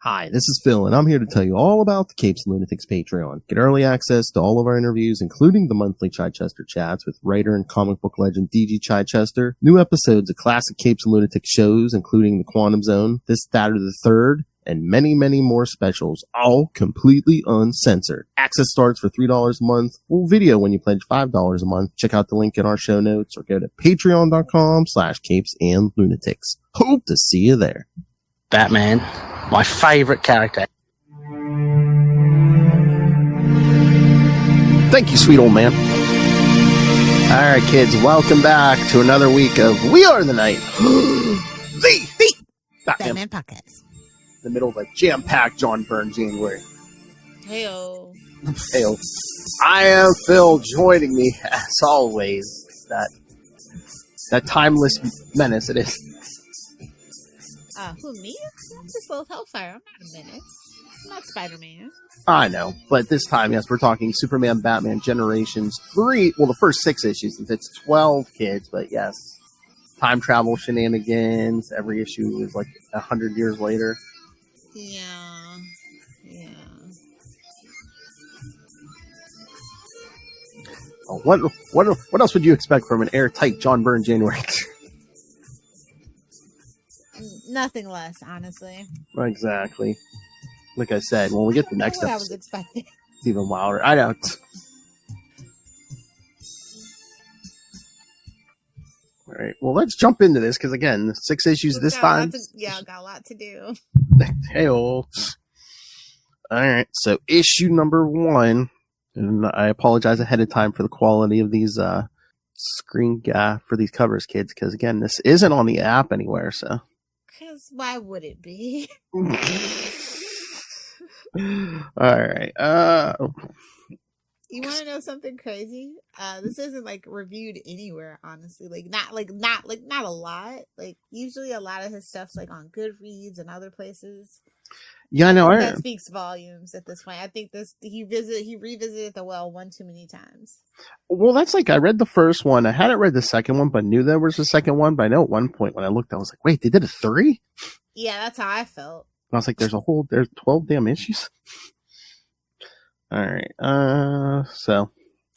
Hi, this is Phil, and I'm here to tell you all about the Capes and Lunatics Patreon. Get early access to all of our interviews, including the monthly Chichester chats with writer and comic book legend DG Chichester, new episodes of classic Capes and Lunatics shows, including The Quantum Zone, This, That, or the Third, and many, many more specials, all completely uncensored. Access starts for $3 a month, full video when you pledge $5 a month. Check out the link in our show notes or go to patreon.com/CapesandLunatics. Hope to see you there. Batman, my favorite character. Thank you, sweet old man. All right, kids, welcome back to another week of We Are the Night. the Batman podcast. In the middle of a jam-packed Byrne January. Heyo. Heyo. I am Phil. Joining me, as always, that timeless menace it is. Who, me? I'm just little Hellfire. I'm not a menace. I'm not Spider-Man. I know, but this time, yes, we're talking Superman, Batman, Generations 3. Well, the first 6 issues, since it's 12 kids, but yes. Time travel shenanigans. Every issue is like 100 years later. Yeah. Oh, what else would you expect from an airtight Byrne January? Nothing less, honestly. Exactly. Like I said, when we get the next episode, I was expecting. It's even wilder. I know. All right. Well, let's jump into this because again, 6 issues this time. Got a lot to do. Hey-o. All right. So issue number 1, and I apologize ahead of time for the quality of these screen for these covers, kids, because again, this isn't on the app anywhere. So. Because why would it be? All right. You want to know something crazy? This isn't like reviewed anywhere, honestly. Not a lot. Like usually a lot of his stuff's like on Goodreads and other places. Yeah, I know. That speaks volumes at this point. I think he revisited the well one too many times. Well, that's like I read the first one. I hadn't read the second one, but knew there was a second one. But I know at one point when I looked, I was like, "Wait, they did a 3?" Yeah, that's how I felt. And I was like, "There's 12 damn issues." All right, so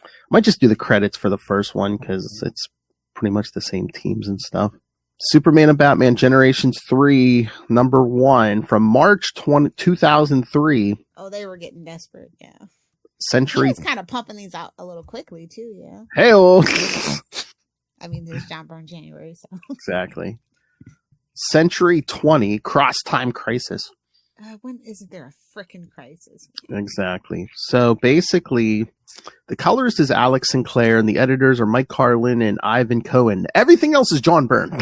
I might just do the credits for the first one because it's pretty much the same teams and stuff. Superman and Batman Generations 3, number 1 from March 2003. Oh, they were getting desperate, yeah. Century. He was kind of pumping these out a little quickly, too, yeah. Hey-o. I mean, there's Byrne January, so. Exactly. Century 20, Cross Time Crisis. When isn't there a frickin' crisis? Exactly. So basically, the colorist is Alex Sinclair, and the editors are Mike Carlin and Ivan Cohen. Everything else is Byrne.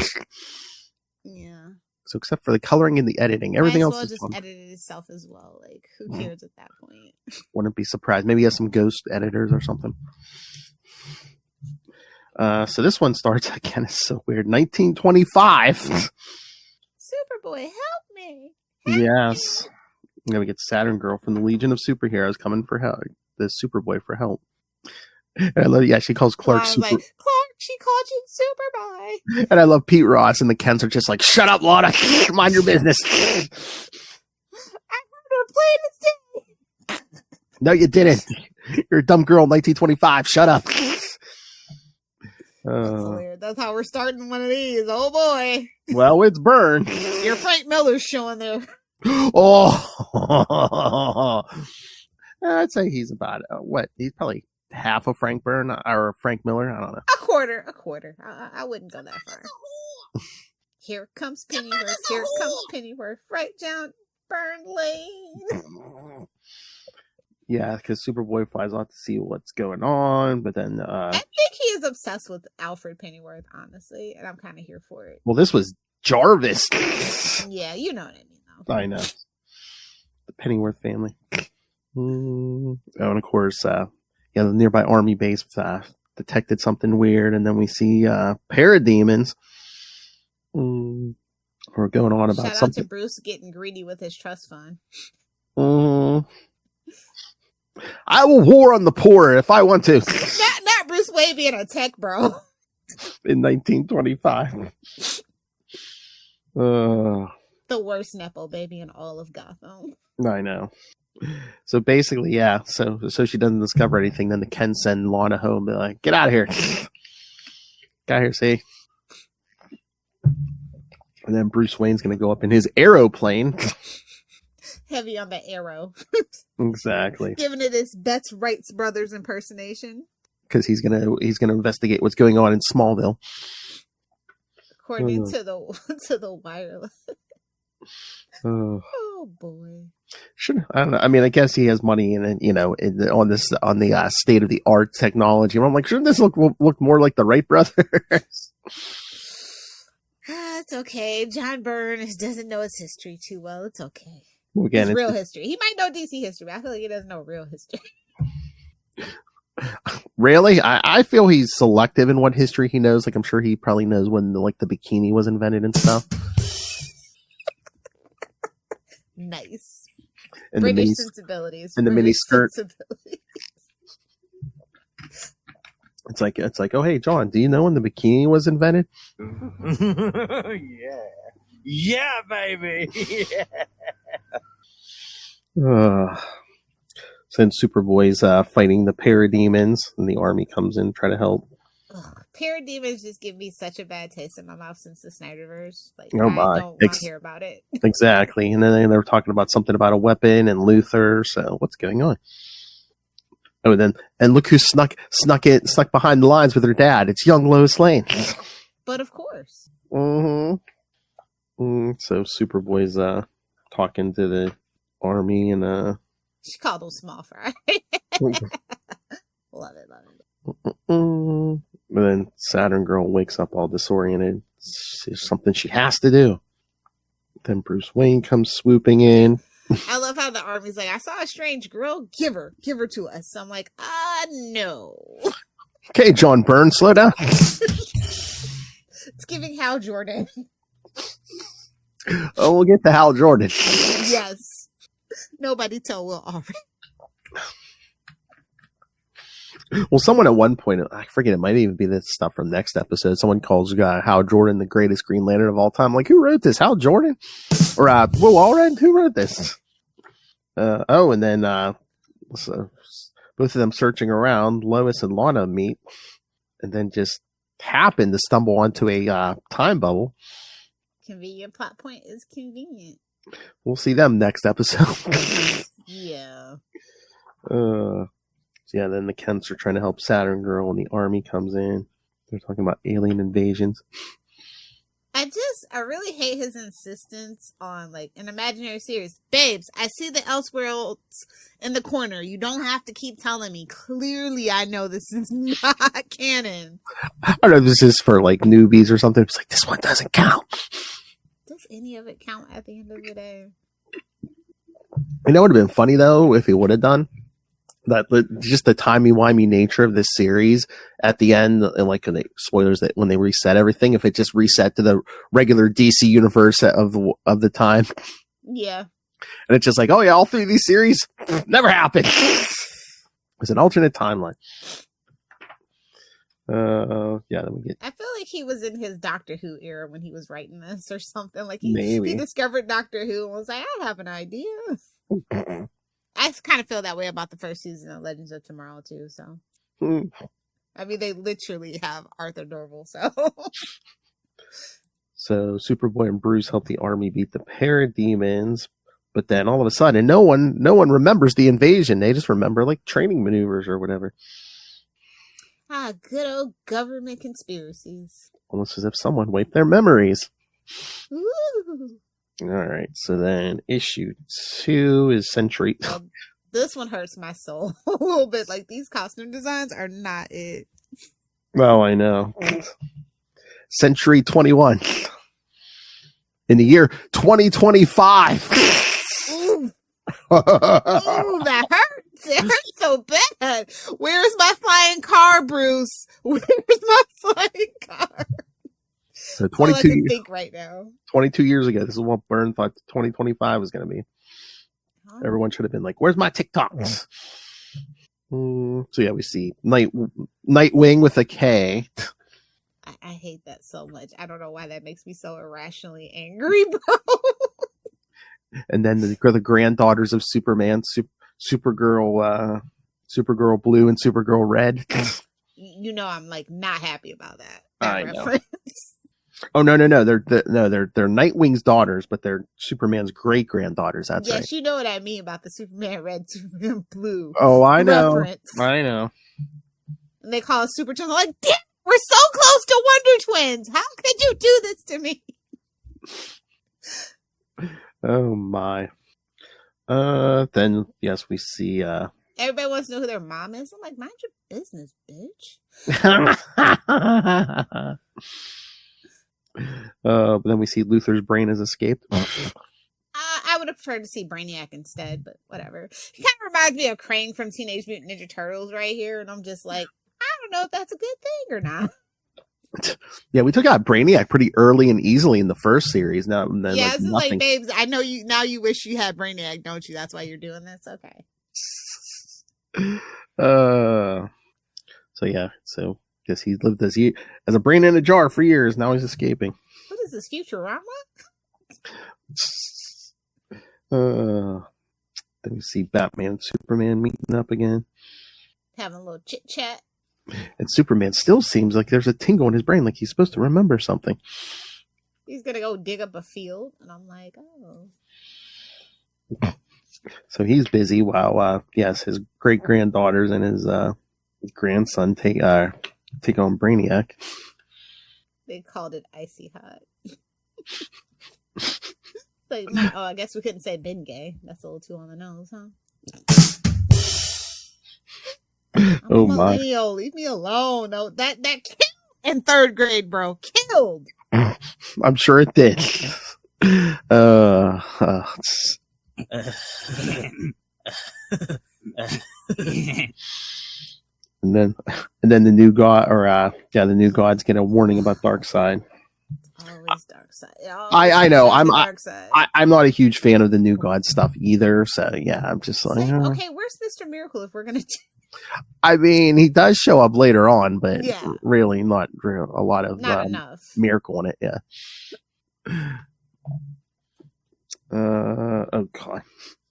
Yeah. So except for the coloring and the editing, everything else is just edited itself as well. Like, who cares at that point? Wouldn't be surprised. Maybe he has some ghost editors or something. So this one starts again. It's so weird. 1925. Superboy, help me! Yes. I'm gonna get Saturn Girl from the Legion of Superheroes coming for help. The Superboy for help. And I love, she calls Clark Super. Like, Clark, she called you Superboy. And I love Pete Ross and the Kents are just like, shut up, Lana. Mind your business. I heard her play this day. No, you didn't. You're a dumb girl in 1925. Shut up. That's weird. That's how we're starting one of these. Oh boy. Well, it's Byrne. Your Frank Miller's showing there. Oh, I'd say he's about he's probably half of Frank Byrne or Frank Miller. I don't know. A quarter. I wouldn't go that far. Here comes Pennyworth. Here comes Pennyworth. Right down Byrne Lane. Yeah, because Superboy flies off to see what's going on, but then I think he is obsessed with Alfred Pennyworth, honestly, and I'm kind of here for it. Well, this was Jarvis. Yeah, you know what I mean, though. I know. The Pennyworth family. Oh, and of course, the nearby army base detected something weird, and then we see parademons. We're going on about Shout something. out to Bruce getting greedy with his trust fund. I will war on the poor if I want to. Not Bruce Wayne being a tech bro. In 1925. The The worst Nepo baby in all of Gotham. I know. So basically, yeah. So she doesn't discover anything. Then the Ken send Lana home. They're like, "Get out of here! Get out of here, see." And then Bruce Wayne's going to go up in his aeroplane. Heavy on the arrow. Exactly. Giving it his Betts Wrights Brothers impersonation. Because he's gonna investigate what's going on in Smallville. According to the wireless. Oh boy. Sure. I don't know. I mean, I guess he has money in it, on the state of the art technology. And I'm like, shouldn't this look more like the Wright brothers? It's okay. John Byrne doesn't know his history too well. It's okay. Well, again, it's real history. He might know DC history, but I feel like he doesn't know real history. Really? I feel he's selective in what history he knows. Like, I'm sure he probably knows when the bikini was invented and stuff. Nice. And British sensibilities. And the mini skirt. It's like, oh, hey, John, do you know when the bikini was invented? Yeah, baby. So then Superboy's fighting the parademons, and the army comes in to try to help. Parademons just give me such a bad taste in my mouth since the Snyderverse. Like, oh my. I don't want to hear about it. Exactly. And then they were talking about something about a weapon and Luthor. So what's going on? Oh, and look who snuck behind the lines with her dad. It's young Lois Lane. But of course. So Superboy's talking to the army and she called them small fry. Love it. And then Saturn Girl wakes up all disoriented. There's something she has to do. Then Bruce Wayne comes swooping in. I love how the army's like, I saw a strange girl. Give her to us. So I'm like, no. Okay, John Byrne, slow down. It's giving Hal Jordan. Oh, we'll get to Hal Jordan. Yes. Nobody tell Will Alfred. Well, someone at one point, I forget, it might even be this stuff from next episode. Someone calls Hal Jordan the greatest Green Lantern of all time. Like, who wrote this? Hal Jordan? Or Will Allred? Who wrote this? And then so both of them searching around, Lois and Lana meet, and then just happen to stumble onto a time bubble. Convenient plot point is convenient. We'll see them next episode. Yeah. Yeah, then the Kents are trying to help Saturn Girl, and the army comes in. They're talking about alien invasions. I really hate his insistence on, like, an imaginary series. Babes, I see the Elseworlds in the corner. You don't have to keep telling me. Clearly, I know this is not canon. I don't know if this is for, like, newbies or something. It's like, this one doesn't count. Does any of it count at the end of the day? You know what would have been funny, though, if he would have done? That just the timey-wimey nature of this series at the end, and like spoilers, that when they reset everything, if it just reset to the regular DC universe of the time, yeah, and it's just like, oh yeah, all three of these series never happened. It's an alternate timeline. Yeah, then we get. I feel like he was in his Doctor Who era when he was writing this, or something. Like he discovered Doctor Who and was like, I have an idea. I kind of feel that way about the first season of Legends of Tomorrow too. So, I mean, they literally have Arthur Dorval. So Superboy and Bruce help the army beat the parademons, but then all of a sudden, no one remembers the invasion. They just remember like training maneuvers or whatever. Good old government conspiracies. Almost as if someone wiped their memories. Ooh. All right, so then issue 2 is Century. Well, this one hurts my soul a little bit. Like, these costume designs are not it. Oh, I know. Century 21. In the year 2025. Ooh. Ooh, that hurts. It hurts so bad. Where's my flying car, Bruce? Where's my flying car? So 22 years. Think right now. 22 years ago, this is what Byrne thought 2025 was going to be. Everyone should have been like, "Where's my TikToks?" So yeah, we see Nightwing with a K. I hate that so much. I don't know why that makes me so irrationally angry, bro. And then the granddaughters of Superman, Supergirl Blue and Supergirl Red. You know, I'm like not happy about that. I reference. Know. Oh no! They're Nightwing's daughters, but they're Superman's great granddaughters. That's right. Yes, you know what I mean about the Superman Red, Superman Blue. Oh, I know. Reference. I know. And they call us Super Twins. I'm like, damn, we're so close to Wonder Twins. How could you do this to me? Oh my. Then yes, we see. Everybody wants to know who their mom is. I'm like, mind your business, bitch. But then we see Luthor's brain has escaped. I would have preferred to see Brainiac instead, but whatever. He kind of reminds me of Krang from Teenage Mutant Ninja Turtles right here, and I'm just like, I don't know if that's a good thing or not. Yeah, we took out Brainiac pretty early and easily in the first series. Now, then, yeah, it's like, babes, I know you now. You wish you had Brainiac, don't you? That's why you're doing this. Okay. So guess he lived as a brain in a jar for years. Now he's escaping. What is this, Futurama? Then we see Batman and Superman meeting up again, having a little chit chat. And Superman still seems like there's a tingle in his brain, like he's supposed to remember something. He's gonna go dig up a field, and I'm like, oh. So he's busy while, his great granddaughters and his grandson take on Brainiac. They called it icy hot. Like, I guess we couldn't say been gay. That's a little too on the nose, huh? I'm a millennial. Leave me alone. No, that killed in third grade, bro. Killed. I'm sure it did. And then the new god, the new gods get a warning about Darkseid. Always Darkseid. I know. I'm not a huge fan of the new god stuff either. So yeah, I'm just like, okay, where's Mr. Miracle if we're gonna? I mean, he does show up later on, but really not a lot of miracle in it. Yeah. Oh god.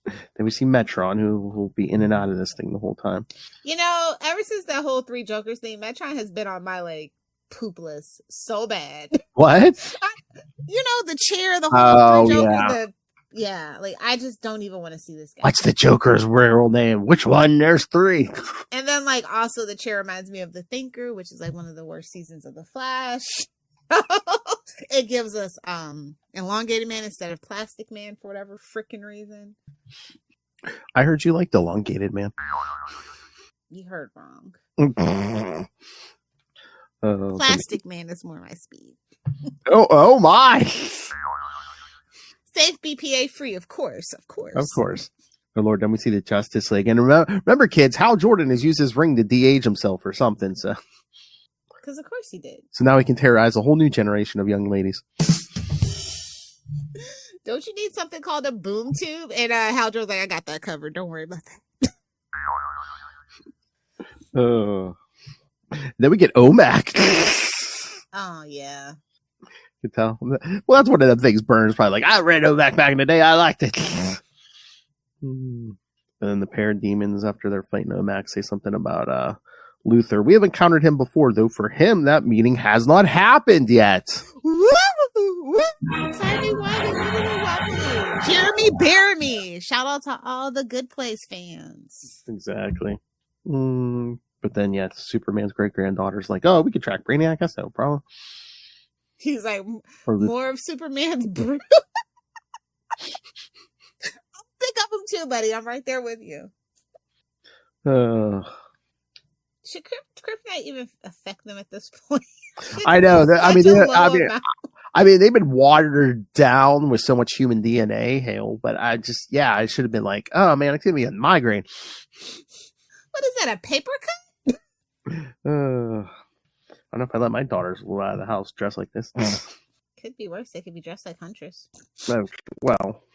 Then we see Metron, who will be in and out of this thing the whole time. You know, ever since that whole Three Jokers thing, Metron has been on my poop list so bad. What? The chair, the whole Three Jokers. I just don't even want to see this guy. What's the Joker's real name? Which one? There's three. And then also the chair reminds me of The Thinker, which is one of the worst seasons of The Flash. It gives us Elongated Man instead of Plastic Man for whatever freaking reason. I heard you liked Elongated Man. You heard wrong. Plastic Man is more my speed. Oh my! Safe BPA free, of course. Of course. Oh Lord, then we see the Justice League. And remember kids, Hal Jordan has used his ring to de-age himself or something, so. Because of course he did. So now he can terrorize a whole new generation of young ladies. Don't you need something called a boom tube? And Hal Jordan's like, I got that covered. Don't worry about that. Then we get OMAC. Oh, yeah. You can tell. Well, that's one of the things Byrne's probably like, I read OMAC back in the day. I liked it. And then the parademons, after they're fighting OMAC, say something about Luthor. We have encountered him before, though. For him, that meeting has not happened yet. Jeremy Bear Me. Shout out to all the Good Place fans. Exactly. But then, Superman's great-granddaughter's like, oh, we could track Brainiac. That's no problem. He's like, more of Superman's brew. I'll pick up him too, buddy. I'm right there with you. Should Kryptonite even affect them at this point? I know. I mean, they've been watered down with so much human DNA, but I should have been like, oh man, it's gonna be a migraine. What is that? A paper cut? I don't know if I let my daughters go out of the house dressed like this. Could be worse. They could be dressed like Huntress. Well,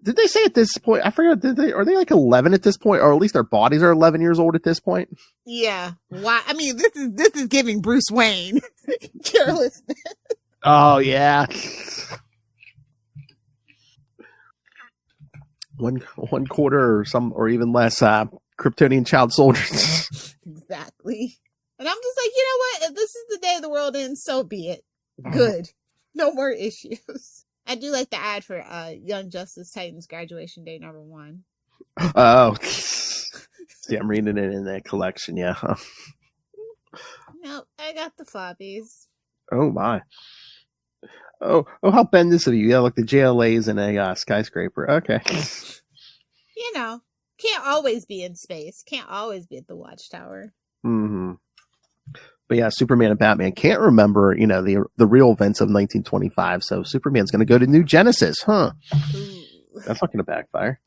did they say at this point? I forgot. Are they like 11 at this point, or at least their bodies are 11 years old at this point? Yeah. Why? I mean, this is giving Bruce Wayne carelessness. Oh yeah. one quarter or even less Kryptonian child soldiers. Exactly. And I'm just like, you know what? If this is the day the world ends, so be it. Good. No more issues. I do like the ad for Young Justice Titans graduation day #1. Oh. See, I'm reading it in that collection, yeah. Nope, I got the floppies. Oh, my. Oh, how bendis of you. Yeah, like the JLA's in a skyscraper. Okay. You know, can't always be in space. Can't always be at the Watchtower. Mm-hmm. But yeah, Superman and Batman can't remember, the real events of 1925. So Superman's going to go to New Genesis, huh? Ooh. That's not going to backfire.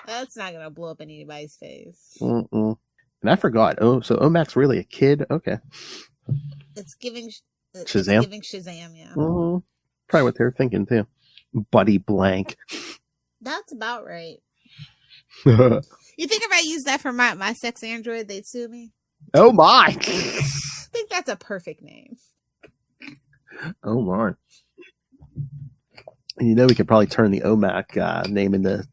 That's not going to blow up in anybody's face. Mm-mm. And I forgot. Oh, so Omac's really a kid? Okay. It's giving Shazam. It's giving Shazam, yeah. Mm-hmm. Probably what they're thinking, too. Buddy blank. That's about right. You think if I use that for my sex android, they'd sue me? Oh, my. I think that's a perfect name. Oh, my. And we could probably turn the OMAC name into...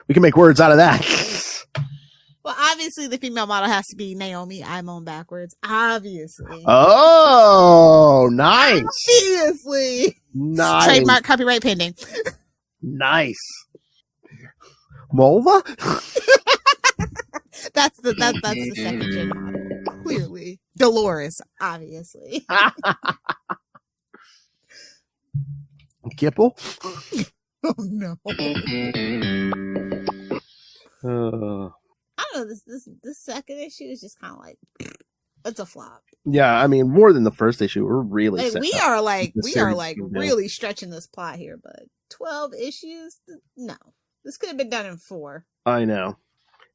we can make words out of that. Well, obviously, the female model has to be Naomi Imon backwards. Obviously. Oh, nice. Obviously. Nice. Trademark, copyright pending. Nice. Mulva? That's the second gen model. Clearly. Dolores, obviously. Gipple? Oh, no. I don't know, this second issue is just kind of like, it's a flop. Yeah, I mean, more than the first issue. We're really we are really stretching this plot here, but 12 issues? No. This could have been done in 4. I know.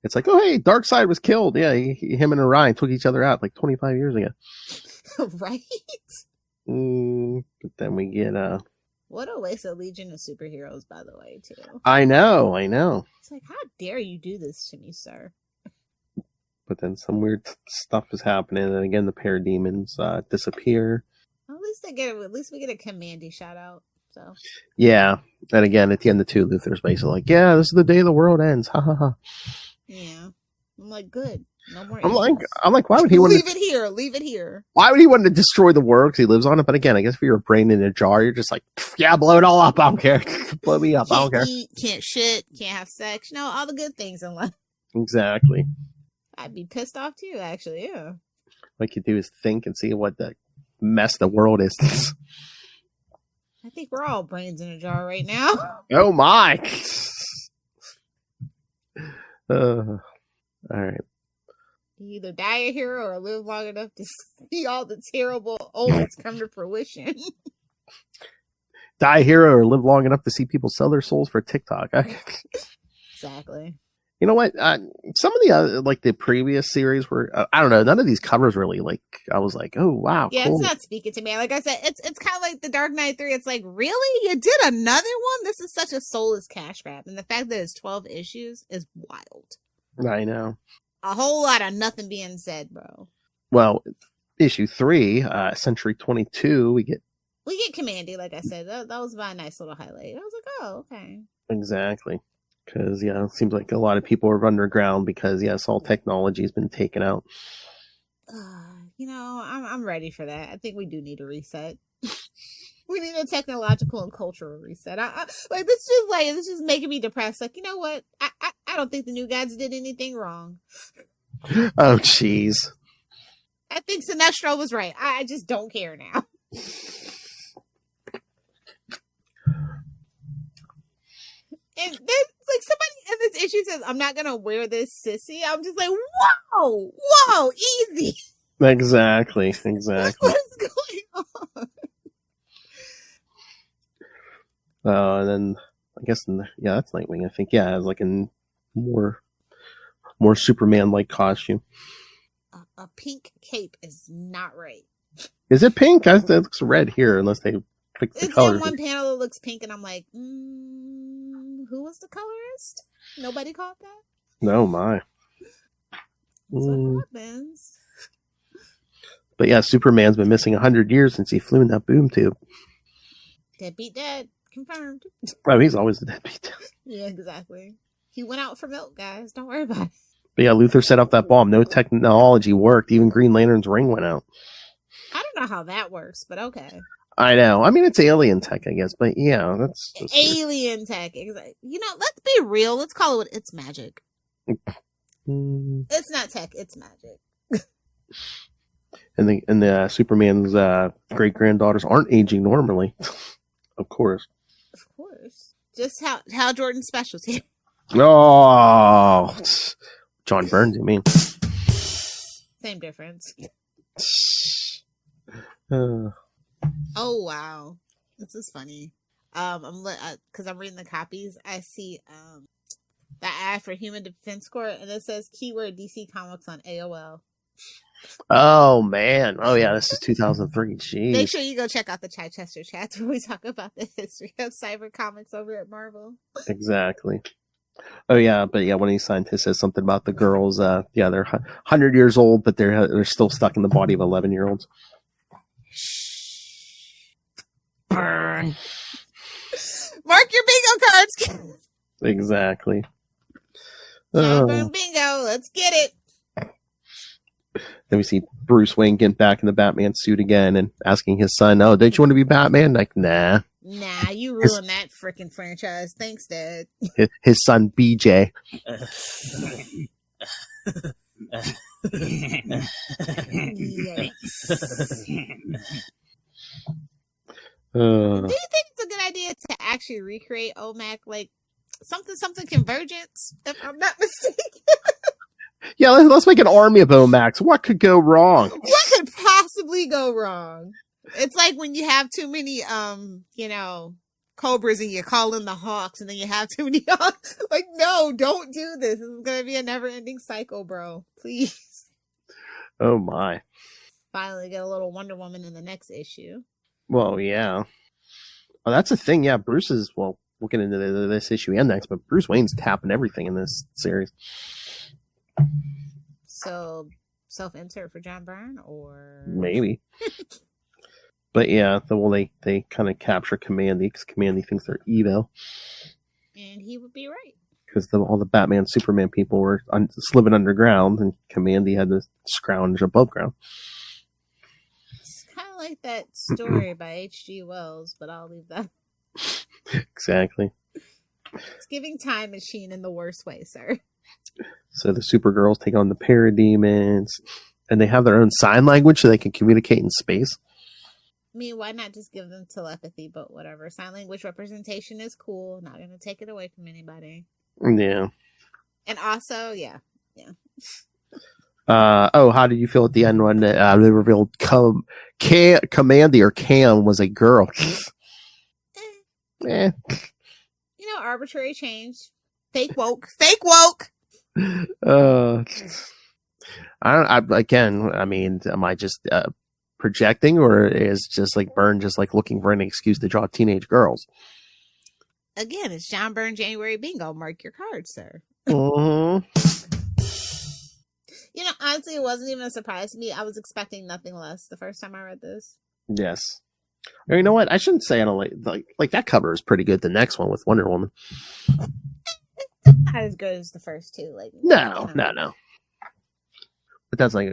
It's like, oh, hey, Darkseid was killed. Yeah, him and Orion took each other out like 25 years ago. Right? But then we get... What a waste of Legion of Superheroes, by the way, too. I know. It's like, how dare you do this to me, sir? But then some weird stuff is happening, and again, the parademons disappear. At least we get a Commandy shout out. So yeah, and again, at the end, the two Luthor's basically like, "Yeah, this is the day the world ends." Ha ha ha. Yeah, I'm like, good. No more. I'm like, why would he want to leave it here? Why would he want to destroy the world? Because he lives on it. But again, I guess if you're a brain in a jar, you're just like, yeah, blow it all up. I don't care. Blow me up. I don't care. Eat, can't shit, can't have sex. All the good things in life. Exactly. I'd be pissed off too, actually. Yeah. What you do is think and see what the mess the world is. I think we're all brains in a jar right now. Oh my! All right. You either die a hero or live long enough to see all the terrible omens come to fruition. Die a hero or live long enough to see people sell their souls for TikTok. Exactly. You know what? Some of the other, like the previous series were, I don't know, none of these covers really, I was like, oh, wow. Yeah, cool. It's not speaking to me. Like I said, it's kind of like the Dark Knight 3. It's like, really? You did another one? This is such a soulless cash grab. And the fact that it's 12 issues is wild. I know. A whole lot of nothing being said, bro. Well, issue 3, Century 22, we get Commandy, like I said. That was a nice little highlight. I was like, oh, okay. Exactly. Because, yeah, it seems like a lot of people are underground because, yes, all technology has been taken out. I'm ready for that. I think we do need a reset. We need a technological and cultural reset. This is making me depressed. Like, you know what? I don't think the New Gods did anything wrong. Oh, jeez. I think Sinestro was right. I just don't care now. And then, like, somebody in this issue says, I'm not going to wear this, sissy. I'm just like, whoa, easy. Exactly. What is going on? And then, I guess, that's Nightwing. I think, yeah, it's like a more Superman-like costume. A pink cape is not right. Is it pink? It looks red here, unless they fix the color. It's in one panel that looks pink, and I'm like, who was the colorist? Nobody caught that? No, my. That's what happens. But yeah, Superman's been missing 100 years since he flew in that boom tube. Deadbeat dead. Confirmed. Oh, he's always a deadbeat. Yeah, exactly. He went out for milk, guys. Don't worry about it. But yeah, Luthor set up that bomb. No technology worked. Even Green Lantern's ring went out. I don't know how that works, but okay. I know. I mean, it's alien tech, I guess. But yeah, that's alien tech. Exactly. You know, let's be real. Let's call it it's magic. It's not tech. It's magic. And the Superman's great granddaughters aren't aging normally. Of course. Of course. Just how Jordan's specialty. Oh, John Byrne, you mean? Same difference. Oh wow, this is funny. Because I'm reading the copies, I see the ad for Human Defense Corps, and it says keyword DC Comics on AOL. Oh man! Oh yeah, this is 2003. Jeez. Make sure you go check out the Chichester chats where we talk about the history of cyber comics over at Marvel. Exactly. Oh yeah, but yeah, one of these scientists says something about the girls. Yeah, they're 100 years old, but they're still stuck in the body of 11-year-olds. Burn. Mark your bingo cards. Exactly. Burn bingo. Let's get it. Then we see Bruce Wayne getting back in the Batman suit again and asking his son, "Oh, don't you want to be Batman?" Like, nah. Nah, you ruined that freaking franchise. Thanks, Dad. His son, BJ. Do you think it's a good idea to actually recreate OMAC, like something convergence, if I'm not mistaken? Yeah, let's make an army of OMACs. What could go wrong? What could possibly go wrong? It's like when you have too many, cobras and you call in the hawks, and then you have too many hawks. Like, no, don't do this. This is gonna be a never-ending cycle, bro. Please. Oh my! Finally, get a little Wonder Woman in the next issue. Well, yeah. Oh, that's the thing. Yeah, Bruce is. Well, we'll get into this issue and next, but Bruce Wayne's tapping everything in this series. So, self-insert for John Byrne, or maybe. But yeah, they kind of capture Kamandi because Kamandi thinks they're evil. And he would be right. Because all the Batman, Superman people were living underground, and Kamandi had to scrounge above ground. It's kind of like that story by H.G. Wells, but I'll leave that. Exactly. It's giving Time Machine in the worst way, sir. So the Supergirls take on the parademons, and they have their own sign language so they can communicate in space. I mean, why not just give them telepathy, but whatever. Sign language representation is cool. Not going to take it away from anybody. Yeah. And also, yeah. How did you feel at the end when they revealed Kamandi or Cam was a girl? You know, arbitrary change. Fake woke. Fake woke! I mean, am I just projecting, or is just like Byrne just like looking for an excuse to draw teenage girls? Again, it's John Byrne January bingo. Mark your cards, sir. Mm-hmm. You know, honestly, it wasn't even a surprise to me. I was expecting nothing less the first time I read this. Yes. Or you know what? I shouldn't say I don't like that cover is pretty good. The next one with Wonder Woman. Not as good as the first two. Like No. But that's like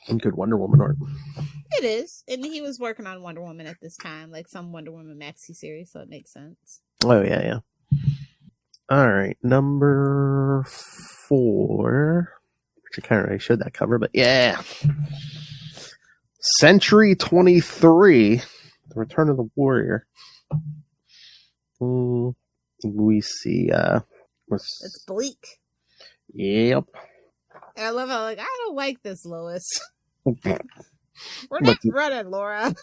a good Wonder Woman art. It is. And he was working on Wonder Woman at this time, like some Wonder Woman maxi series, so it makes sense. Oh, yeah. All right. Number 4. Which I kind of already showed that cover, but yeah. Century 23. The Return of the Warrior. We see it's bleak. Yep. I love how I don't like this, Lois. We're not running, Laura.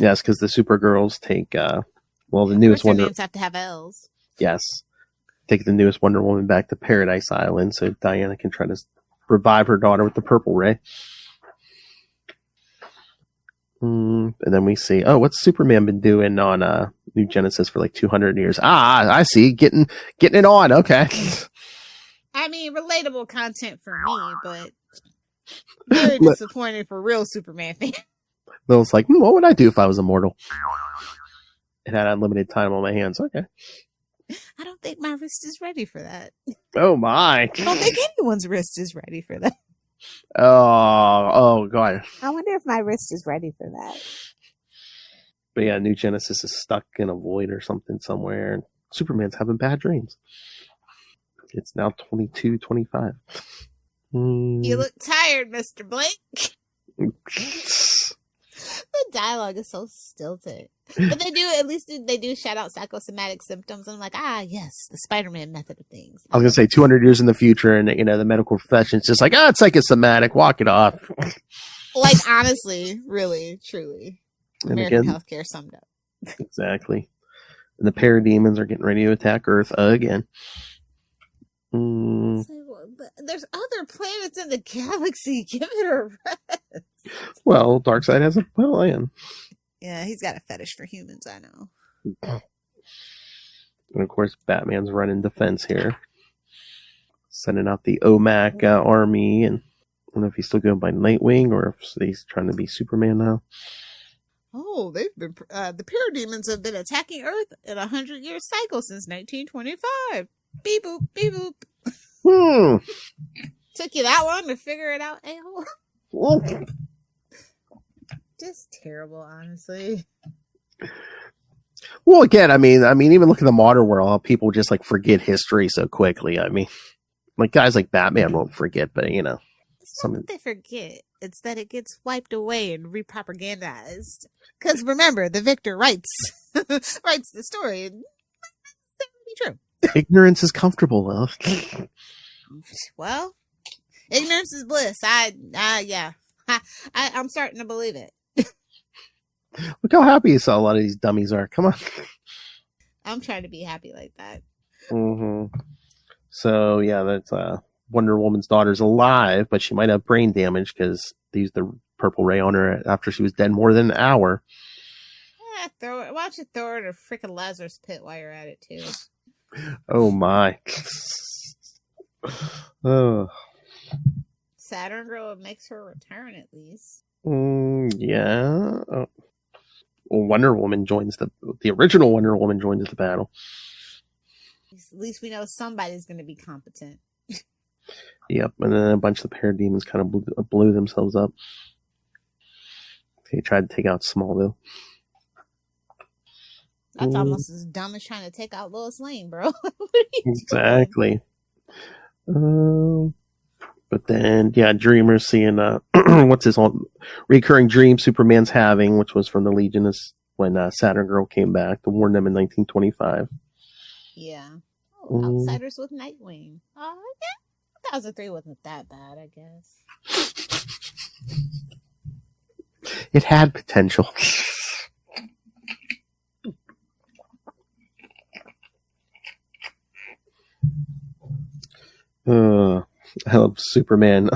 Yes, because the Supergirls take the newest Wonder names have to have L's. Yes. Take the newest Wonder Woman back to Paradise Island so Diana can try to revive her daughter with the purple ray. And then we see, what's Superman been doing on New Genesis for like 200 years? I see. Getting it on. Okay. I mean, relatable content for me, but very disappointed for real Superman fans. Lil's like, what would I do if I was immortal? It had unlimited time on my hands. Okay. I don't think my wrist is ready for that. Oh my! I don't think anyone's wrist is ready for that. Oh god! I wonder if my wrist is ready for that. But yeah, New Genesis is stuck in a void or something somewhere, and Superman's having bad dreams. It's now 22:25. You look tired, Mr. Blake. The dialogue is so stilted. But they do shout out psychosomatic symptoms. I'm like, yes, the Spider-Man method of things. I was going to say 200 years in the future, and the medical profession's just like, it's psychosomatic, walk it off. Like, honestly, really, truly. And American again, healthcare summed up. Exactly. And the parademons are getting ready to attack Earth again. There's other planets in the galaxy. Give it a rest. Well, Darkseid has a plan. Yeah, he's got a fetish for humans, I know. And of course, Batman's running defense here. Sending out the OMAC army. And I don't know if he's still going by Nightwing or if he's trying to be Superman now. Oh, they've been the parademons have been attacking Earth in a 100-year cycle since 1925. Beep boop, beep boop. Took you that long to figure it out, a-hole? Just terrible, honestly. Well, again, I mean, even look at the modern world, how people just like forget history so quickly. I mean, like guys like Batman won't forget, but it's not that they forget. It's that it gets wiped away and repropagandized. Because remember, the victor writes the story. That would be true. Ignorance is comfortable, though. Well, ignorance is bliss. Yeah. I'm starting to believe it. Look how happy you saw a lot of these dummies are. Come on. I'm trying to be happy like that. Mm-hmm. So, yeah, that's Wonder Woman's daughter's alive, but she might have brain damage because they used the purple ray on her after she was dead more than an hour. Yeah, why don't you throw her in a freaking Lazarus pit while you're at it, too? Oh, my. Oh. Saturn Girl makes her return, at least. Yeah. Oh. Well, Wonder Woman joins the original Wonder Woman joins the battle. At least we know somebody's going to be competent. Yep, and then a bunch of the parademons kind of blew themselves up. They tried to take out Smallville. That's almost as dumb as trying to take out Lois Lane, bro. Exactly. But then, yeah, Dreamer's seeing what's his recurring dream Superman's having, which was from the Legion, is when Saturn Girl came back to warn them in 1925. Yeah. Oh, Outsiders with Nightwing. Oh, yeah. 2003 wasn't that bad, I guess. It had potential. I love Superman.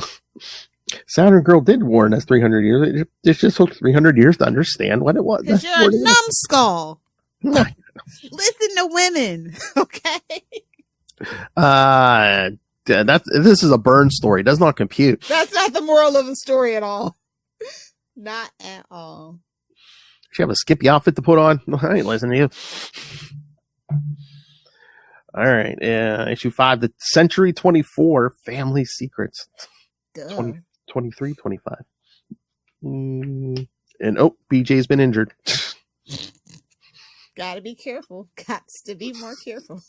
Saturn Girl did warn us 300 years. It just took 300 years to understand what it was. Because you're a numbskull. Listen to women, okay? This is a Byrne story. It does not compute. That's not the moral of the story at all. Not at all. She have a Skippy outfit to put on? I ain't listening to you. All right. Issue 5, the Century 24 Family Secrets. 23, 25. And BJ's been injured. Gotta be careful. Gots to be more careful.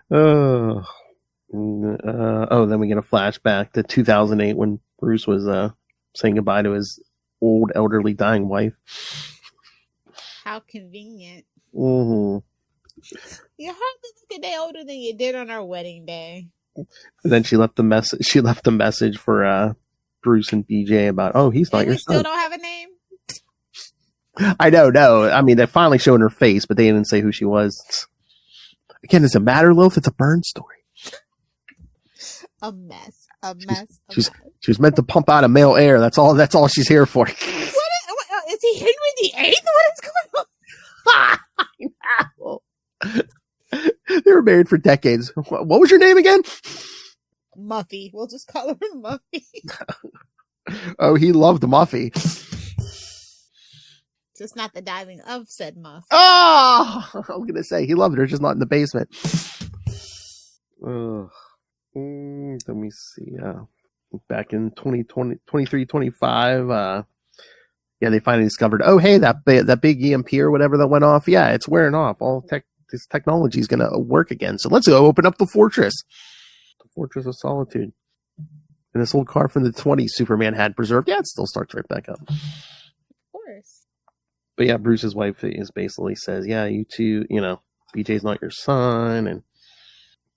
Then we get a flashback to 2008 when Bruce was saying goodbye to his old, elderly, dying wife. How convenient. Mm-hmm. You hardly look a day older than you did on our wedding day. And then she left the message. She left a message for Bruce and BJ about, he's not your son. Still don't have a name. I know. No, I mean they finally showed her face, but they didn't say who she was. Again, does it matter, Lilith? It's a Byrne story. A mess. She was meant to pump out a male heir. That's all she's here for. What is he, Henry VIII? What is going on? I know. They were married for decades. What was your name again? Muffy. We'll just call her Muffy. Oh, he loved Muffy. Just not the diving of said muff. Oh, I was gonna say he loved her, just not in the basement. Let me see. Back in 23, 25. Yeah, they finally discovered. Oh, hey, that big EMP or whatever that went off. Yeah, it's wearing off. This technology is gonna work again. So let's go open up the fortress. The Fortress of Solitude. And this old car from the 20s Superman had preserved. Yeah, it still starts right back up. Of course. But yeah, Bruce's wife is basically says, yeah, you two, BJ's not your son, and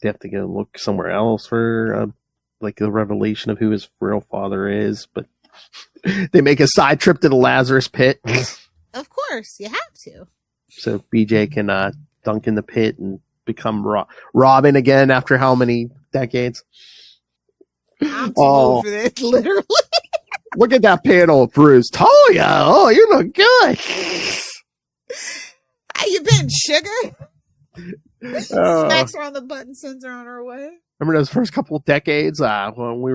they have to go look somewhere else for like the revelation of who his real father is. But they make a side trip to the Lazarus pit. Of course, you have to. So BJ can dunk in the pit and become Robin again after how many decades? I'm too old for this, literally. Look at that panel of Bruce. Talia, oh, you look good. How you been, sugar? Smacks her on the butt and sends her on her way. Remember those first couple of decades when we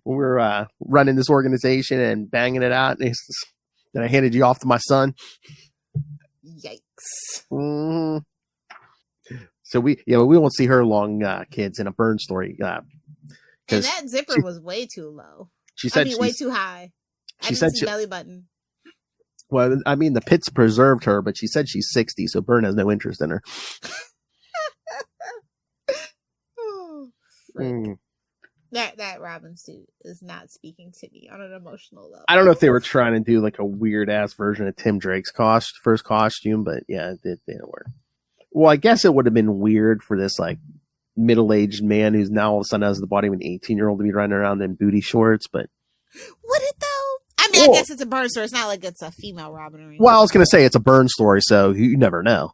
were running this organization and banging it out, and then I handed you off to my son. Yikes! Mm-hmm. So we won't see her long, kids, in a Byrne story. And that zipper was way too low. She said way too high. I didn't see belly button. Well, I mean, the pits preserved her, but she said she's 60, so Byrne has no interest in her. That Robin suit is not speaking to me on an emotional level. I don't know if they were trying to do like a weird ass version of Tim Drake's first costume, but yeah, it didn't work. Well, I guess it would have been weird for this like middle-aged man who's now all of a sudden has the body of an 18-year-old to be running around in booty shorts, but would it though? I mean, I guess it's a Byrne story. It's not like it's a female Robin or anything. Well, I was going to say it's a Byrne story, so you never know.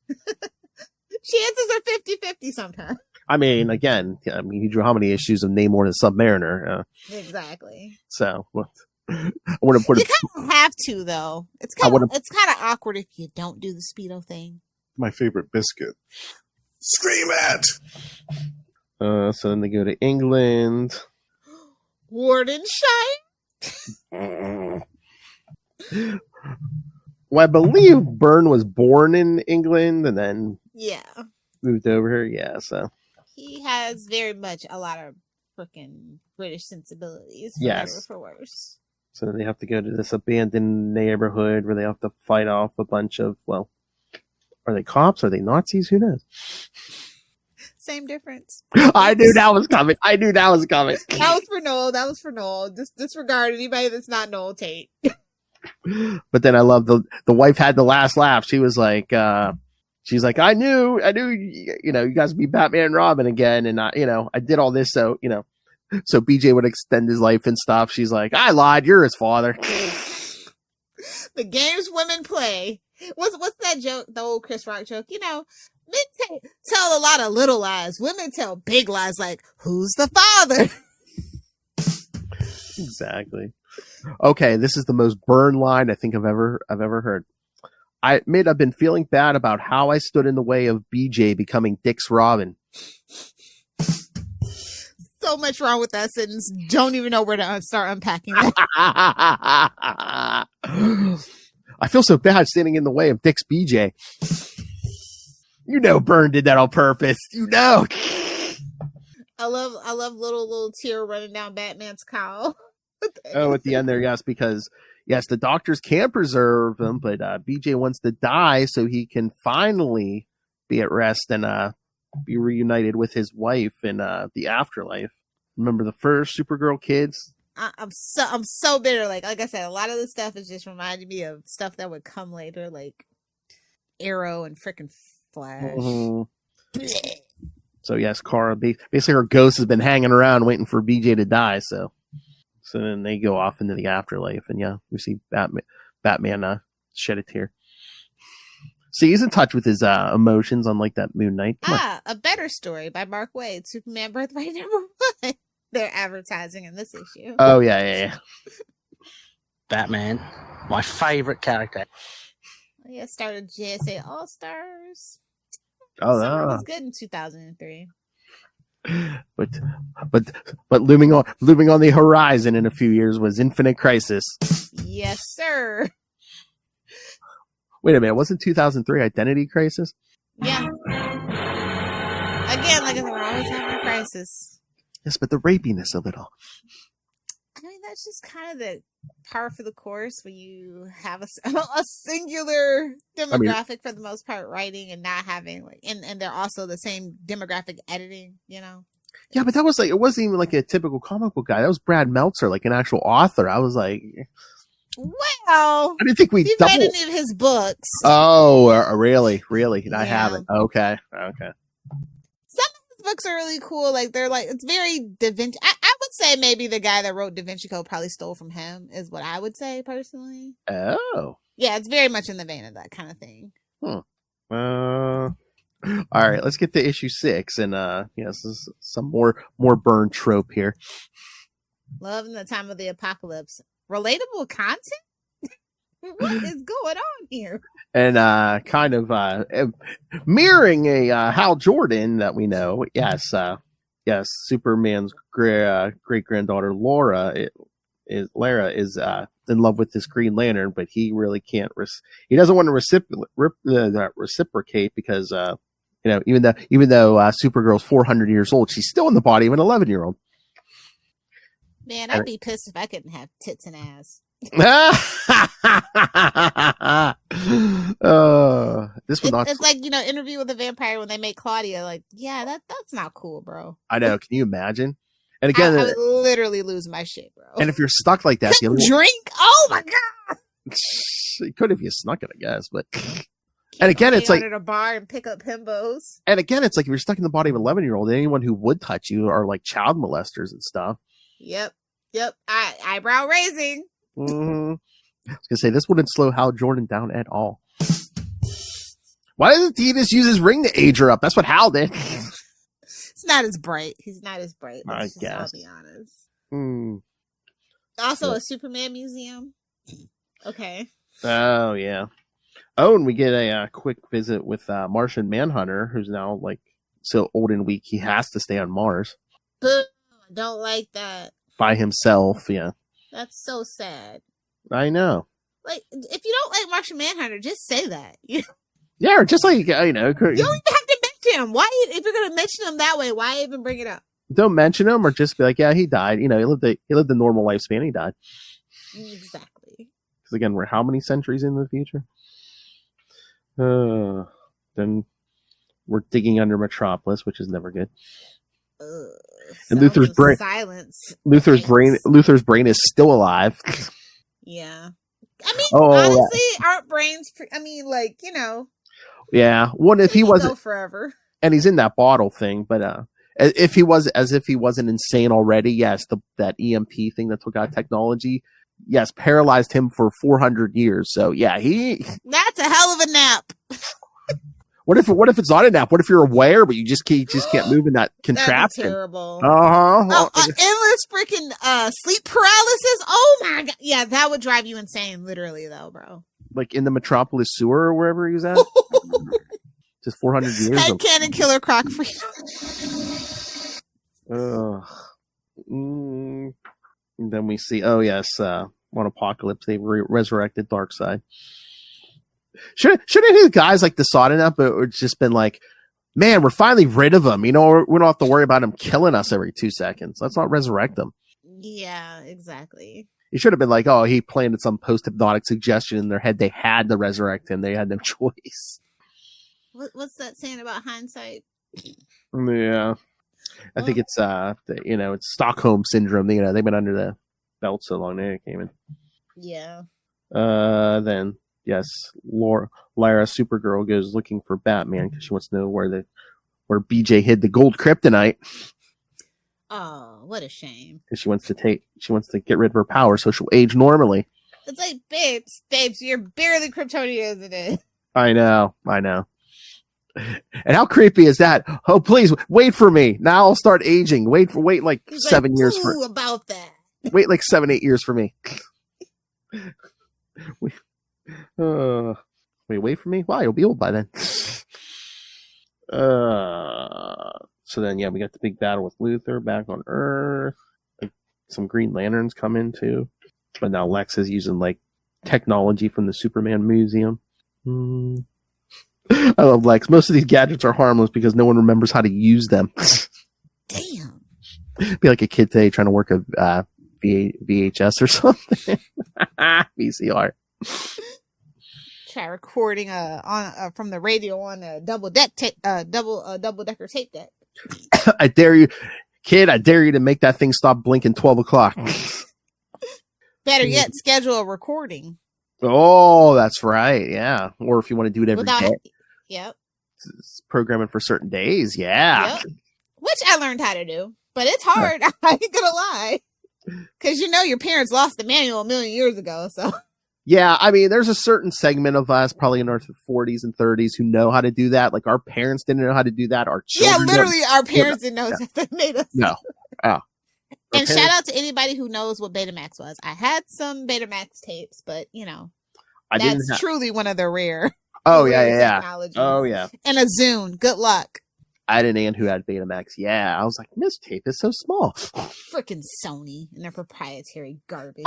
Chances are 50-50 sometimes. I mean, again, he drew how many issues of Namor and Submariner? Exactly. So, I would have put it. You kind of have to, though. It's kind of awkward if you don't do the Speedo thing. My favorite biscuit. Scream at! So then they go to England. Wardenshire? Well, I believe Byrne was born in England and then moved over here. Yeah, so he has very much a lot of freaking British sensibilities. For better or for worse. So they have to go to this abandoned neighborhood where they have to fight off a bunch of, well, are they cops? Are they Nazis? Who knows? Same difference. I knew that was coming. That was for Noel. Just disregard anybody that's not Noel Tate. But then I love the wife had the last laugh. She was like, she's like, I knew, you guys would be Batman and Robin again. And I did all this. So, so BJ would extend his life and stuff. She's like, I lied. You're his father. The games women play. What's that joke? The old Chris Rock joke, men tell a lot of little lies. Women tell big lies like, who's the father? Exactly. Okay, this is the most Byrne line I think I've ever heard. I admit I've been feeling bad about how I stood in the way of BJ becoming Dick's Robin. So much wrong with that sentence. Don't even know where to start unpacking that. I feel so bad standing in the way of Dick's BJ. Byrne did that on purpose. I love little tear running down Batman's cowl. At the end there, yes, because yes, the doctors can't preserve him, but BJ wants to die so he can finally be at rest and be reunited with his wife in the afterlife. Remember the first Supergirl kids? I'm so bitter. Like I said, a lot of the stuff is just reminding me of stuff that would come later, like Arrow and frickin' Flash. Mm-hmm. So yes, Kara, basically her ghost has been hanging around waiting for BJ to die. So then they go off into the afterlife, and we see Batman shed a tear. See, he's in touch with his emotions, unlike that Moon Knight. A Better Story by Mark Waid, Superman Birthright #1. They're advertising in this issue. Oh, yeah. Batman, my favorite character. Started JSA All-Stars. Oh, Summer was good in 2003. But looming on the horizon in a few years was Infinite Crisis. Yes, sir. Wait a minute, wasn't 2003 Identity Crisis? Yeah. Again, like we're always having a crisis. Yes, but the rapiness of it all. I mean, that's just kind of the par for the course when you have a singular demographic for the most part writing and not having like, and they're also the same demographic editing, you know? Yeah, but that was like, it wasn't even like a typical comic book guy. That was Brad Meltzer, like an actual author. I was like, well, I didn't think we'd read any of his books. Oh, really? I haven't. Okay. Some of his books are really cool. Like they're like, it's very Da Vinci. I would say maybe the guy that wrote Da Vinci Code probably stole from him is what I would say personally. Oh. Yeah, it's very much in the vein of that kind of thing. All right, let's get to issue 6 and yes, some more Byrne trope here. Loving the time of the apocalypse. Relatable content? What is going on here? And kind of mirroring a Hal Jordan that we know. Yes, Superman's great granddaughter Lara is in love with this Green Lantern, but he really can't. He doesn't want to reciprocate because even though Supergirl's 400 years old, she's still in the body of an 11-year-old. Man, I'd be pissed if I couldn't have tits and ass. It's like, Interview with a Vampire when they make Claudia. Like, yeah, that's not cool, bro. I know. Can you imagine? And again, I would literally lose my shit, bro. And if you're stuck like that, drink. Oh my god! You could if you snuck it, I guess. But and again, it's like at a bar and pick up himbos. And again, it's like if you're stuck in the body of an 11-year-old, anyone who would touch you are like child molesters and stuff. Yep. Eyebrow raising. Mm-hmm. I was gonna say this wouldn't slow Hal Jordan down at all. Why doesn't he just use his ring to age her up? That's what Hal did. It's not as bright. He's not as bright. I guess. I'll be honest. Also, a Superman museum. Okay. Oh yeah. Oh, and we get a quick visit with Martian Manhunter, who's now like so old and weak he has to stay on Mars. Boo! I don't like that. By himself, yeah. That's so sad. I know. Like, if you don't like Martian Manhunter, just say that. Yeah, or just like, you don't even have to mention him. Why, if you're going to mention him that way, why even bring it up? Don't mention him, or just be like, yeah, he died. He lived a normal lifespan. He died. Exactly. Because again, we're how many centuries in the future? Then we're digging under Metropolis, which is never good. And Luthor's brain. Silence. Luthor's brain is still alive. Yeah. I mean, honestly, aren't brains? Yeah. What if he wasn't forever? And he's in that bottle thing, but if he wasn't insane already, yes, that EMP thing that took out technology, yes, paralyzed him for 400 years. So yeah, that's a hell of a nap. What if it's not a nap? What if you're aware but you just can't move in that contraption? That's terrible. Endless freaking sleep paralysis. Oh my god. Yeah, that would drive you insane, literally though, bro. Like in the Metropolis sewer or wherever he was at. Just 400 years. Head cannon killer croc free. And then we see, on Apocalypse they resurrected Darkseid. Shouldn't his guys like decided that, but it's just been like, man, we're finally rid of him. We don't have to worry about him killing us every 2 seconds. Let's not resurrect him. Yeah, exactly. He should have been like, he planted some post-hypnotic suggestion in their head. They had to resurrect him. They had no choice. What's that saying about hindsight? Yeah. I think it's, it's Stockholm syndrome. They've been under the belt so long. They came in. Yeah. Then, yes, Lara, Supergirl, goes looking for Batman because she wants to know where BJ hid the gold kryptonite. Oh, what a shame! Because she wants to get rid of her power so she'll age normally. It's like, babes, you're barely Kryptonian, isn't it? I know. And how creepy is that? Oh, please wait for me. Now I'll start aging. Wait like 7 years for about that. Wait like 7-8 years for me. Wait for me? Wow, you'll be old by then. So then, yeah, we got the big battle with Luthor back on Earth. Like, some Green Lanterns come in too. But now Lex is using like technology from the Superman Museum. I love Lex. Most of these gadgets are harmless because no one remembers how to use them. Damn. Be like a kid today trying to work a VHS or something. VCR. Try recording from the radio on a double decker tape deck. I dare you, kid. I dare you to make that thing stop blinking 12 o'clock. Better yet, schedule a recording. Oh, that's right. Yeah. Or if you want to do it every day. Yep. It's programming for certain days. Yeah. Yep. Which I learned how to do, but it's hard. I ain't gonna lie. Because your parents lost the manual a million years ago, so. Yeah, I mean, there's a certain segment of us, probably in our 40s and 30s, who know how to do that. Like, our parents didn't know how to do that. Our children. Yeah, literally, our parents didn't know that they made us. No. Oh. And shout out to anybody who knows what Betamax was. I had some Betamax tapes, but, that's truly one of the rare. Oh, yeah. Oh, yeah. And a Zune. Good luck. I had an aunt who had Betamax. Yeah. I was like, this tape is so small. Freaking Sony and their proprietary garbage.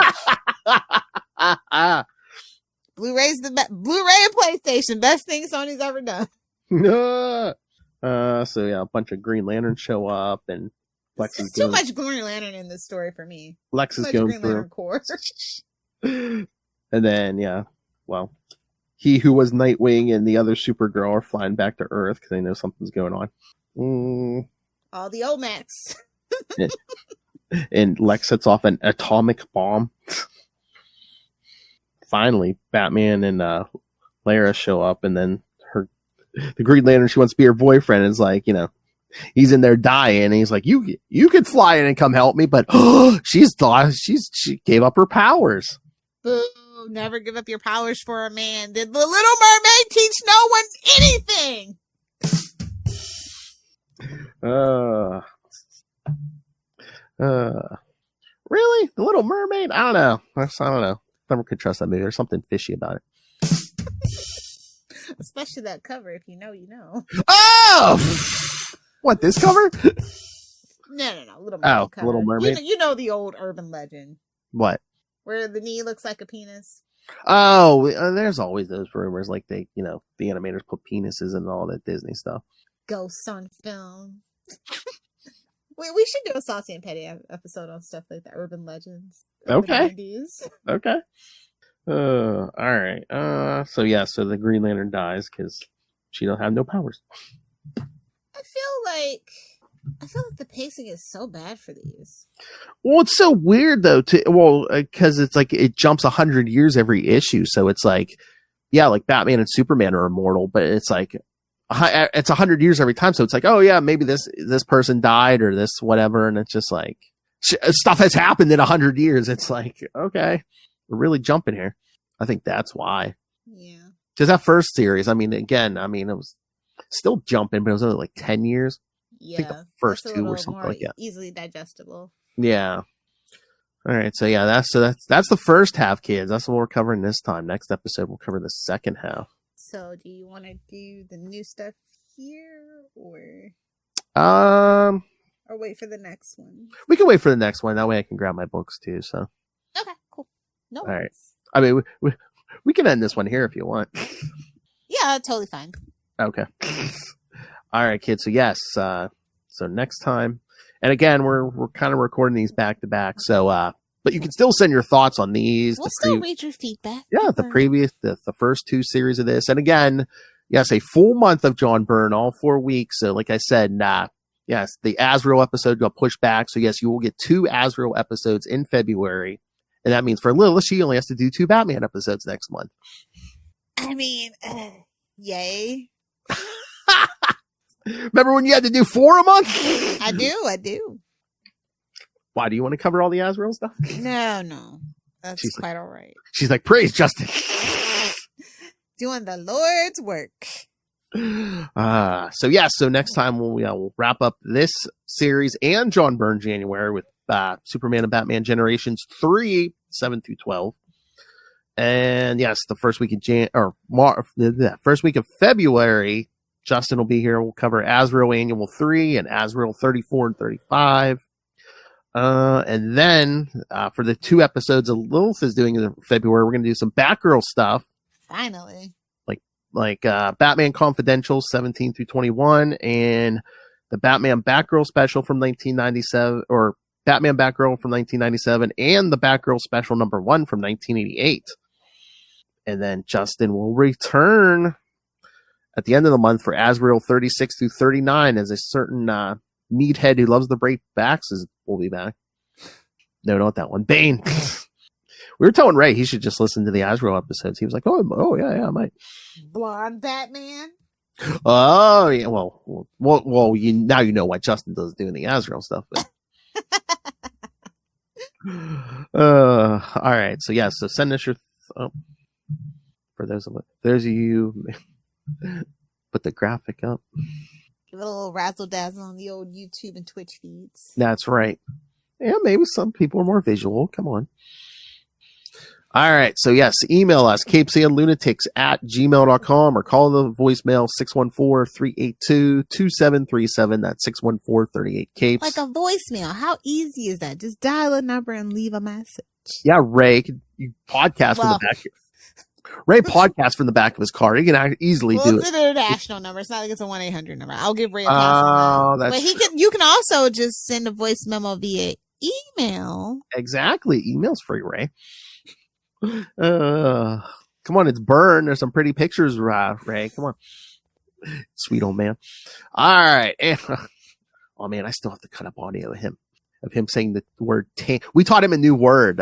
Blu-ray and PlayStation. Best thing Sony's ever done. So, yeah, a bunch of Green Lanterns show up and Lex is too much Green Lantern in this story for me. Lex is going through. And then, yeah, well, he who was Nightwing and the other Supergirl are flying back to Earth because they know something's going on. All the Omax. And Lex sets off an atomic bomb. Finally, Batman and Lara show up, and then the Green Lantern, she wants to be her boyfriend, is like, he's in there dying, and he's like, you could fly in and come help me, but she gave up her powers. Boo. Never give up your powers for a man. Did the Little Mermaid teach no one anything? Really? The Little Mermaid? I don't know. Never could trust that movie. There's something fishy about it. Especially that cover. If you know, you know. Oh! What, this cover? No. Little Mermaid cover. Little Mermaid. You know the old urban legend. What? Where the knee looks like a penis. Oh, there's always those rumors, like the animators put penises in all that Disney stuff. Ghosts on film. we should do a Saucy and Petty episode on stuff like that, urban legends. Okay. 90s. Okay. All right. So the Green Lantern dies because she don't have no powers. I feel like the pacing is so bad for these. Well, it's so weird though, because it's like it jumps 100 years every issue. So it's like, yeah, like Batman and Superman are immortal, but it's like it's 100 years every time. So it's like, oh yeah, maybe this person died or this whatever, and it's just like stuff has happened in 100 years. It's like, okay, we're really jumping here. I think that's why. Yeah. Because that first series, it was still jumping, but it was only like 10 years. Yeah, I think the first two were something like that. Easily digestible. Yeah. All right. So yeah, that's the first half, kids. That's what we're covering this time. Next episode, we'll cover the second half. So, do you want to do the new stuff here, or wait for the next one? We can wait for the next one. That way, I can grab my books too. So. Okay. Cool. No. All right. I mean, we can end this one here if you want. Yeah, totally fine. Okay. All right, kids. So yes, so next time, and again, we're kind of recording these back to back. So, but you can still send your thoughts on these. We'll still read your feedback. Yeah, the first two series of this, and again, yes, a full month of John Byrne, all 4 weeks. So, like I said, yes, the Azrael episode got pushed back. So yes, you will get 2 Azrael episodes in February, and that means for Lilith, she only has to do 2 Batman episodes next month. I mean, yay. Remember when you had to do 4 a month? I do. Why do you want to cover all the Azrael stuff? No. That's quite all right. She's like, praise Justin. Doing the Lord's work. So next time we'll wrap up this series and John Byrne January with Superman and Batman Generations 3, 7 through 12. And yes, the first week of first week of February, Justin will be here. We'll cover Azrael Annual 3 and Azrael 34 and 35. And then for the 2 episodes of Lilith is doing in February, we're going to do some Batgirl stuff. Finally. Like like Batman Confidential 17 through 21 and the Batman Batgirl special from 1997, or Batman Batgirl from 1997 and the Batgirl special number 1 from 1988. And then Justin will return at the end of the month for Azrael 36 through 39 as a certain meathead who loves the break backs will be back. No, not that one. Bane. We were telling Ray he should just listen to the Azrael episodes. He was like, oh yeah, I might. Blonde Batman. Oh yeah, well, now you know why Justin does doing the Azrael stuff. But. All right, so yeah, so send us your for those of you, put the graphic up. Give it a little razzle dazzle on the old YouTube and Twitch feeds. That's right. Yeah, maybe some people are more visual. Come on. All right. So, yes, email us, CapesandLunatics@gmail.com or call the voicemail 614-382-2737. That's 614-38-CAPES. Like a voicemail. How easy is that? Just dial a number and leave a message. Yeah, Ray, you podcast from the back. Ray podcast from the back of his car. He can easily do it. It's an international number. It's not like it's a 1-800 number. I'll give Ray a pass on that. But you can also just send a voice memo via email. Exactly. Email's free, Ray. Come on, it's Byrne. There's some pretty pictures, Ray. Come on. Sweet old man. All right. Oh man, I still have to cut up audio of him saying the word taint. We taught him a new word,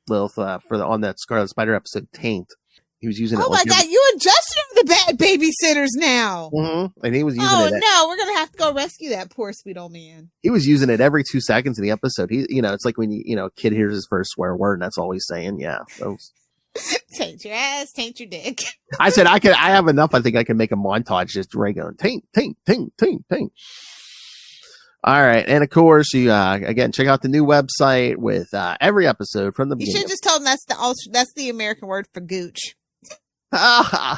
Lilith, on that Scarlet Spider episode, taint. He was using it. Oh my God, you adjusted the bad babysitters now. Mm-hmm. And he was using it. Oh no, we're going to have to go rescue that poor sweet old man. He was using it every 2 seconds in the episode. It's like when a kid hears his first swear word and that's all he's saying. Yeah. Those. Taint your ass, taint your dick. I said, I have enough. I think I can make a montage just Ray going, taint, taint, taint, taint, taint. All right. And of course, you, again, check out the new website with, every episode from the beginning. You should just tell them that's the American word for gooch. So yeah,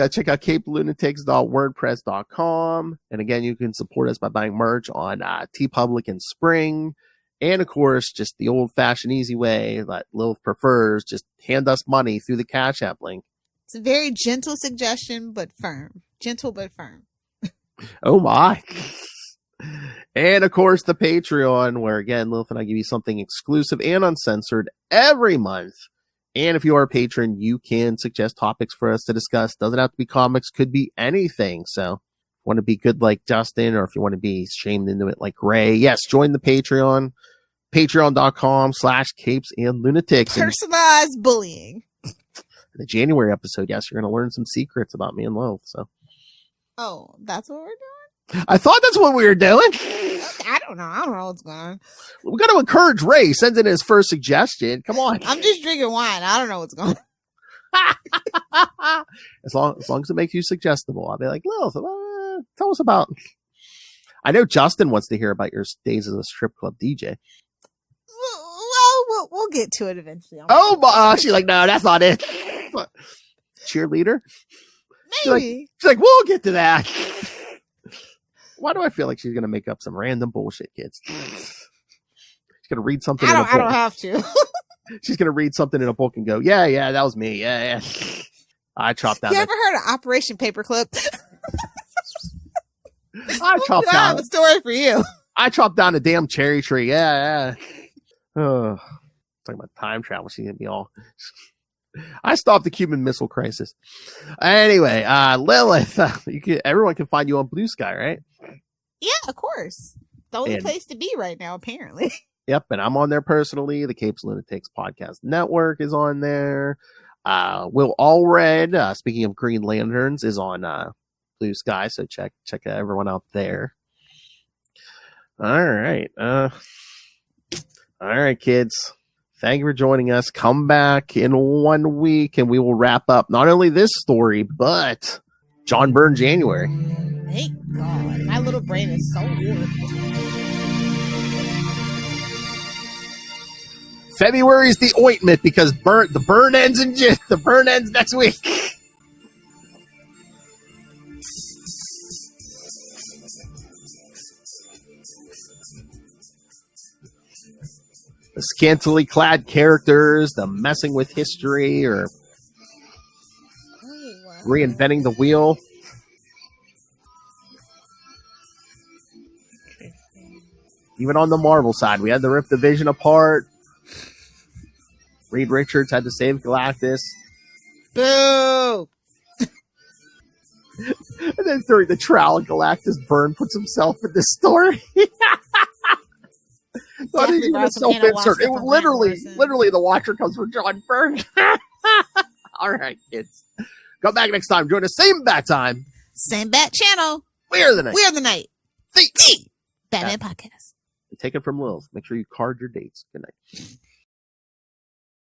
check out CapesandLunatics.wordpress.com. And again, you can support us by buying merch on TeePublic and Spring. And of course, just the old fashioned easy way that Lilith prefers, just hand us money through the Cash App link. It's a very gentle suggestion, but firm. Gentle, but firm. Oh my. And of course, the Patreon, where again, Lilith and I give you something exclusive and uncensored every month. And if you are a patron, you can suggest topics for us to discuss. Doesn't have to be comics, could be anything. So, want to be good like Justin, or if you want to be shamed into it like Ray, yes, join the Patreon. Patreon.com/CapesandLunatics. Personalized bullying. In the January episode, yes, you're going to learn some secrets about me and Lilith. So. Oh, that's what we're doing? I thought that's what we were doing. I don't know what's going on. We got to encourage Ray. Sends in his first suggestion. Come on. I'm just drinking wine. I don't know what's going on. as long as it makes you suggestible, I'll be like, Lilith, tell us about. I know Justin wants to hear about your days as a strip club DJ. Well, we'll get to it eventually. She's like, no, that's not it. Cheerleader? Maybe. She's like, we'll get to that. Why do I feel like she's going to make up some random bullshit, kids? She's going to read something in a book. I don't have to. She's going to read something in a book and go, yeah, that was me. Yeah. I chopped down. You ever heard of Operation Paperclip? I have a story for you. I chopped down a damn cherry tree. Yeah. Talking about time travel. She's going to be all... I stopped the Cuban Missile Crisis. Anyway, Lilith, everyone can find you on Blue Sky, right? Yeah, of course. The only place to be right now, apparently. Yep, and I'm on there personally. The Capes Lunatics Podcast Network is on there. Will Allred, speaking of Green Lanterns, is on Blue Sky, so check everyone out there. All right. All right, kids. Thank you for joining us. Come back in 1 week and we will wrap up not only this story, but John Byrne January. Thank God. My little brain is so warped. February is the ointment because the burn ends next week. the scantily clad characters, the messing with history, or reinventing the wheel. Even on the Marvel side, we had to rip the Vision apart. Reed Richards had to save Galactus. Boo! And then during the trial of Galactus, Byrne puts himself in this story. Not even a self-insert. It was literally the Watcher comes from John Byrne. All right, kids. Come back next time. Join us same bat time. Same bat channel. We are the night. We are the night. The Batman Podcast. Take it from Lilith. Make sure you card your dates. Good night.